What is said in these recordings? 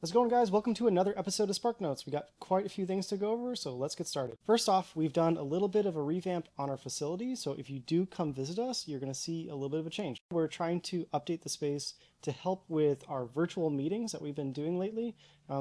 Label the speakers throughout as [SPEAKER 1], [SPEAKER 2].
[SPEAKER 1] How's it going, guys? Welcome to another episode of Spark Notes. We got quite a few things to go over, so let's get started. First off, we've done a little bit of a revamp on our facility, so if you do come visit us, you're going to see a little bit of a change. We're trying to update the space to help with our virtual meetings that we've been doing lately.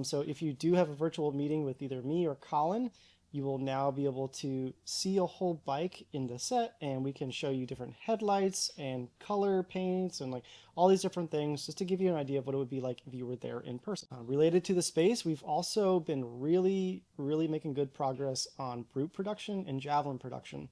[SPEAKER 1] So if you do have a virtual meeting with either me or Colin, you will now be able to see a whole bike in the set, and we can show you different headlights and color paints and like all these different things just to give you an idea of what it would be like if you were there in person. Related to the space, we've also been really making good progress on brute production and javelin production.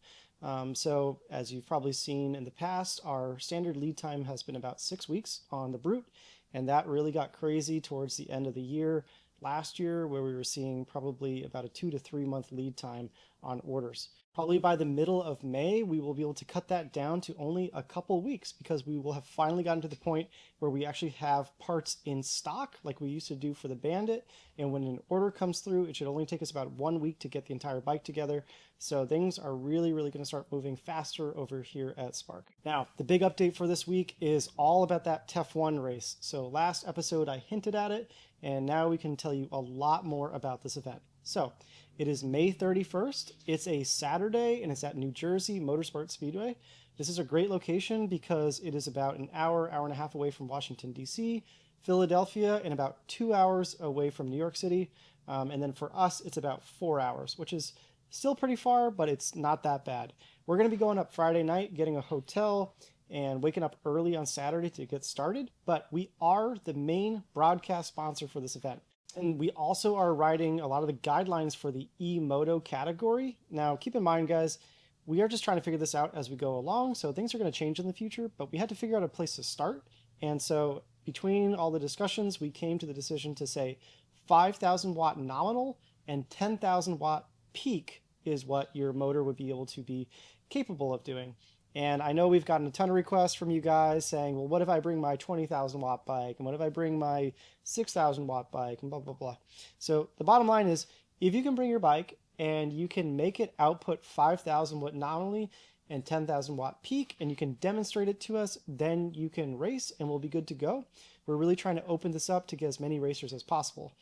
[SPEAKER 1] So as you've probably seen in the past, our standard lead time has been about 6 weeks on the brute, and that really got crazy towards the end of the year last year, where we were seeing probably about a 2 to 3 month lead time on orders. Probably by the middle of May, we will be able to cut that down to only a couple weeks because we will have finally gotten to the point where we actually have parts in stock like we used to do for the Bandit. And when an order comes through, it should only take us about 1 week to get the entire bike together. So things are really going to start moving faster over here at Spark. Now, the big update for this week is all about that TEF1 race. So last episode I hinted at it, and now we can tell you a lot more about this event. So it is May 31st. It's a Saturday, and it's at New Jersey Motorsport Speedway. This is a great location because it is about an hour and a half away from Washington, D.C., Philadelphia, and about 2 hours away from New York City. And then for us, it's about 4 hours, which is still pretty far, but it's not that bad. We're going to be going up Friday night, getting a hotel, and waking up early on Saturday to get started, but we are the main broadcast sponsor for this event. And we also are writing a lot of the guidelines for the e-moto category. Now, keep in mind, guys, we are just trying to figure this out as we go along, so things are going to change in the future, but we had to figure out a place to start. And so between all the discussions, we came to the decision to say 5,000 watt nominal and 10,000 watt peak is what your motor would be able to be capable of doing. And I know we've gotten a ton of requests from you guys saying, well, what if I bring my 20,000 watt bike? And what if I bring my 6,000 watt bike? And blah, blah, blah. So the bottom line is, if you can bring your bike and you can make it output 5,000 watt nominally and 10,000 watt peak, and you can demonstrate it to us, then you can race and we'll be good to go. We're really trying to open this up to get as many racers as possible.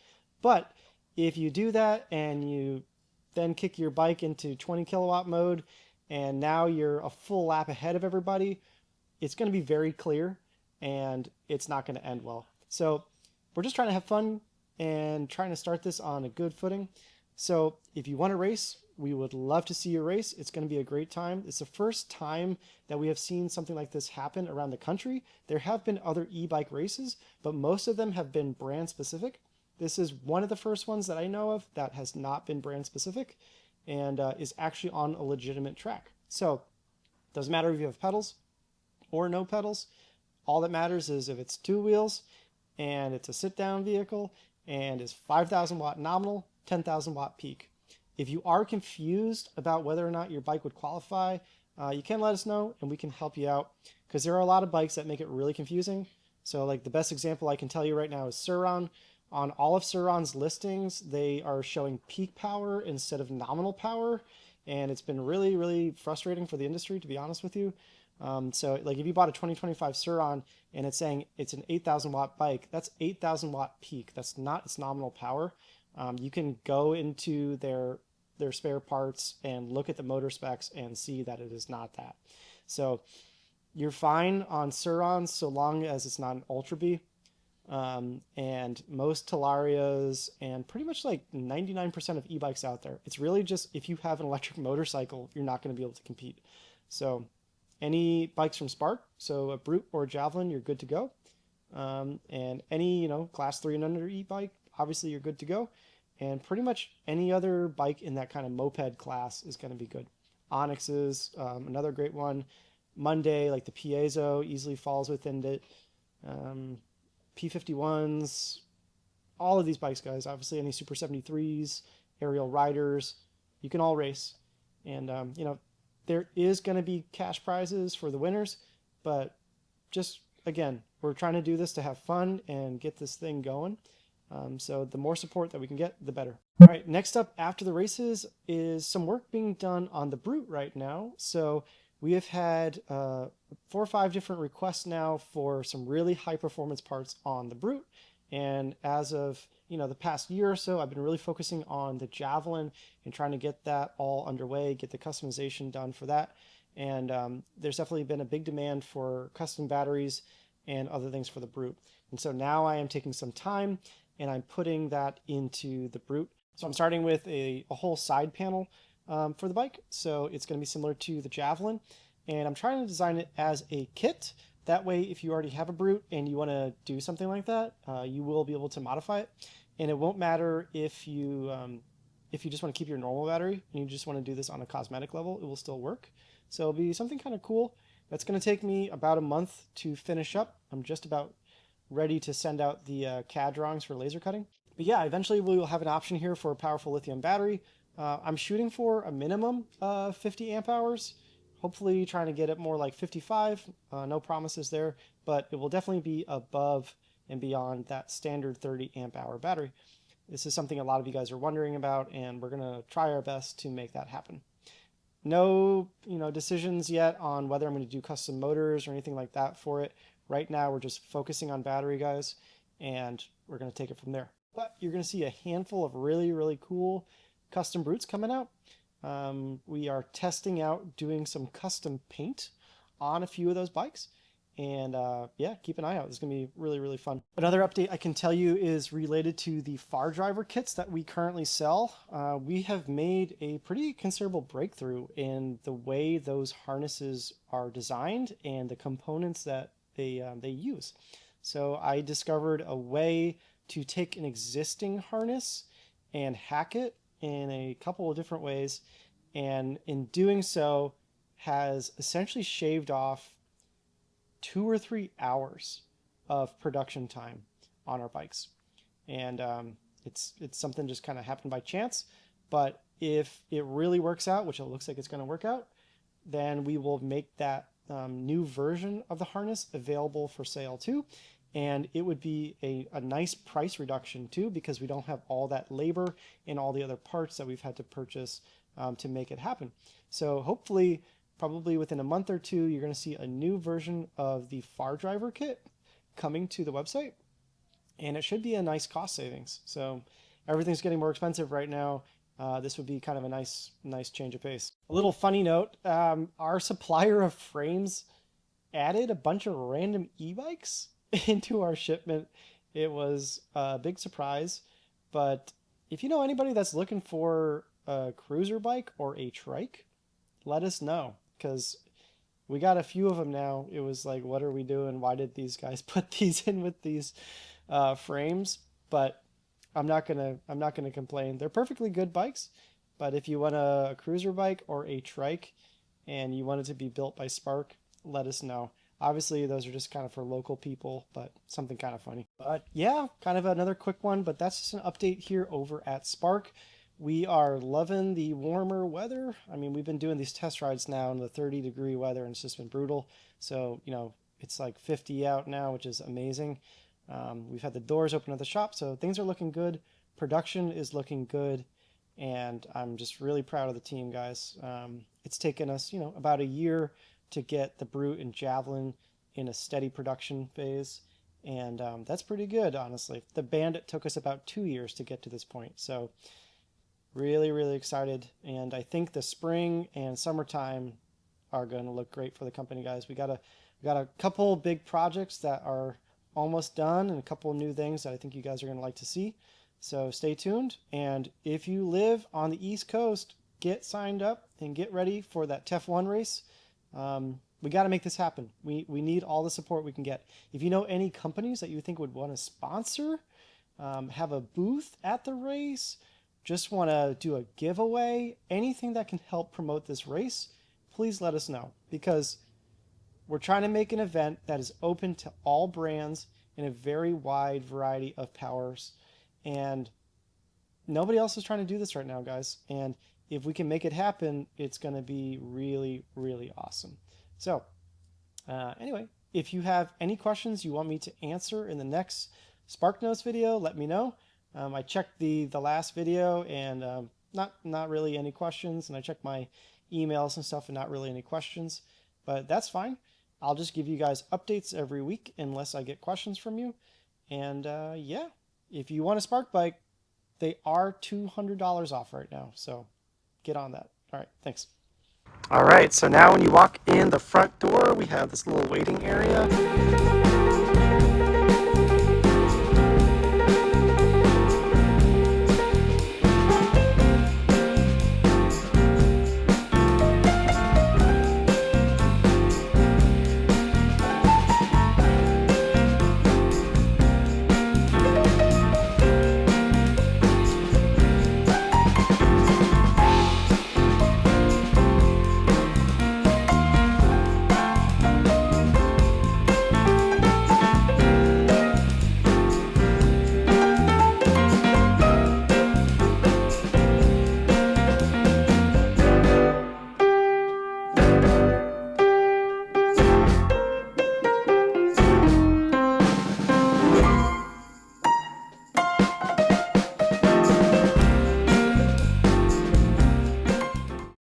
[SPEAKER 1] But if you do that and you then kick your bike into 20 kilowatt mode, and now you're a full lap ahead of everybody, it's going to be very clear and it's not going to end well. So we're just trying to have fun and trying to start this on a good footing. So if you want to race, we would love to see you race. It's going to be a great time. It's the first time that we have seen something like this happen around the country. There have been other e-bike races, but most of them have been brand specific. This is one of the first ones that I know of that has not been brand specific and is actually on a legitimate track. So it doesn't matter if you have pedals or no pedals. All that matters is if it's two wheels and it's a sit-down vehicle and is 5,000 watt nominal, 10,000 watt peak. If you are confused about whether or not your bike would qualify, you can let us know and we can help you out, because there are a lot of bikes that make it really confusing. So like the best example I can tell you right now is Sur-Ron. On all of Sur-Ron's listings, they are showing peak power instead of nominal power, and it's been really frustrating for the industry, to be honest with you. So like if you bought a 2025 Sur-Ron and it's saying it's an 8,000 watt bike, that's 8,000 watt peak. That's not its nominal power. You can go into their spare parts and look at the motor specs and see that it is not that. So you're fine on Sur-Ron so long as it's not an Ultra B. And most Talarias and pretty much like 99% of e-bikes out there. It's really just if you have an electric motorcycle, you're not going to be able to compete. So any bikes from Spark, so a Brute or a Javelin, you're good to go. And any, class 3 and under e-bike, obviously you're good to go. And pretty much any other bike in that kind of moped class is going to be good. Onyx is another great one. Monday, like the Piezo, easily falls within it. P51s, all of these bikes, guys, obviously any Super 73s, aerial riders, you can all race. And, there is going to be cash prizes for the winners, but just, again, we're trying to do this to have fun and get this thing going. So the more support that we can get, the better. All right, next up after the races is some work being done on the Brute right now. So we have had 4 or 5 different requests now for some really high performance parts on the Brute. And as of the past year or so, I've been really focusing on the Javelin and trying to get that all underway, get the customization done for that. And there's definitely been a big demand for custom batteries and other things for the Brute. And so now I am taking some time and I'm putting that into the Brute. So I'm starting with a whole side panel for the bike. So it's going to be similar to the Javelin. And I'm trying to design it as a kit. That way, if you already have a Brute and you want to do something like that, you will be able to modify it. And it won't matter if you just want to keep your normal battery and you just want to do this on a cosmetic level, it will still work. So it'll be something kind of cool. That's going to take me about a month to finish up. I'm just about ready to send out the CAD drawings for laser cutting. But yeah, eventually we will have an option here for a powerful lithium battery. I'm shooting for a minimum of 50 amp hours. Hopefully trying to get it more like 55. No promises there, but it will definitely be above and beyond that standard 30 amp hour battery. This is something a lot of you guys are wondering about, and we're going to try our best to make that happen. No, decisions yet on whether I'm going to do custom motors or anything like that for it. Right now, we're just focusing on battery, guys, and we're going to take it from there. But you're going to see a handful of really, really cool custom Brutes coming out. We are testing out doing some custom paint on a few of those bikes. And yeah, keep an eye out. It's going to be really, really fun. Another update I can tell you is related to the Far Driver kits that we currently sell. We have made a pretty considerable breakthrough in the way those harnesses are designed and the components that they use. So I discovered a way to take an existing harness and hack it in a couple of different ways, and in doing so has essentially shaved off 2 or 3 hours of production time on our bikes. And it's something just kind of happened by chance, but if it really works out, which it looks like it's going to work out, then we will make that new version of the harness available for sale too. And it would be a nice price reduction too, because we don't have all that labor and all the other parts that we've had to purchase to make it happen. So hopefully, probably within a month or two, you're going to see a new version of the Far Driver kit coming to the website. And it should be a nice cost savings. So everything's getting more expensive right now. This would be kind of a nice change of pace. A little funny note, our supplier of frames added a bunch of random e-bikes into our shipment. It was a big surprise, but if you know anybody that's looking for a cruiser bike or a trike, let us know, because we got a few of them now. It was like, what are we doing? Why did these guys put these in with these frames? But I'm not gonna complain. They're perfectly good bikes, but if you want a cruiser bike or a trike and you want it to be built by Spark, let us know. Obviously, those are just kind of for local people, but something kind of funny. But yeah, kind of another quick one, but that's just an update here over at Spark. We are loving the warmer weather. I mean, we've been doing these test rides now in the 30-degree weather, and it's just been brutal. So, it's like 50 out now, which is amazing. We've had the doors open at the shop, so things are looking good. Production is looking good, and I'm just really proud of the team, guys. It's taken us, about a year to get the Brute and Javelin in a steady production phase, and that's pretty good, honestly. The Bandit took us about 2 years to get to this point, so really, really excited. And I think the spring and summertime are going to look great for the company, guys. We got a couple big projects that are almost done and a couple new things that I think you guys are going to like to see. So stay tuned. And if you live on the East Coast, get signed up and get ready for that TEF1 race. We got to make this happen. We need all the support we can get. If you know any companies that you think would want to sponsor, have a booth at the race, just want to do a giveaway, anything that can help promote this race, please let us know, because we're trying to make an event that is open to all brands in a very wide variety of powers, and nobody else is trying to do this right now, guys. And if we can make it happen, it's going to be really, really awesome. So anyway, if you have any questions you want me to answer in the next SparkNotes video, let me know. I checked the last video, and not really any questions, and I checked my emails and stuff and not really any questions, but that's fine. I'll just give you guys updates every week unless I get questions from you. And yeah, if you want a Spark bike, they are $200 off right now. So get on that. All right, thanks. All right, so now when you walk in the front door, we have this little waiting area.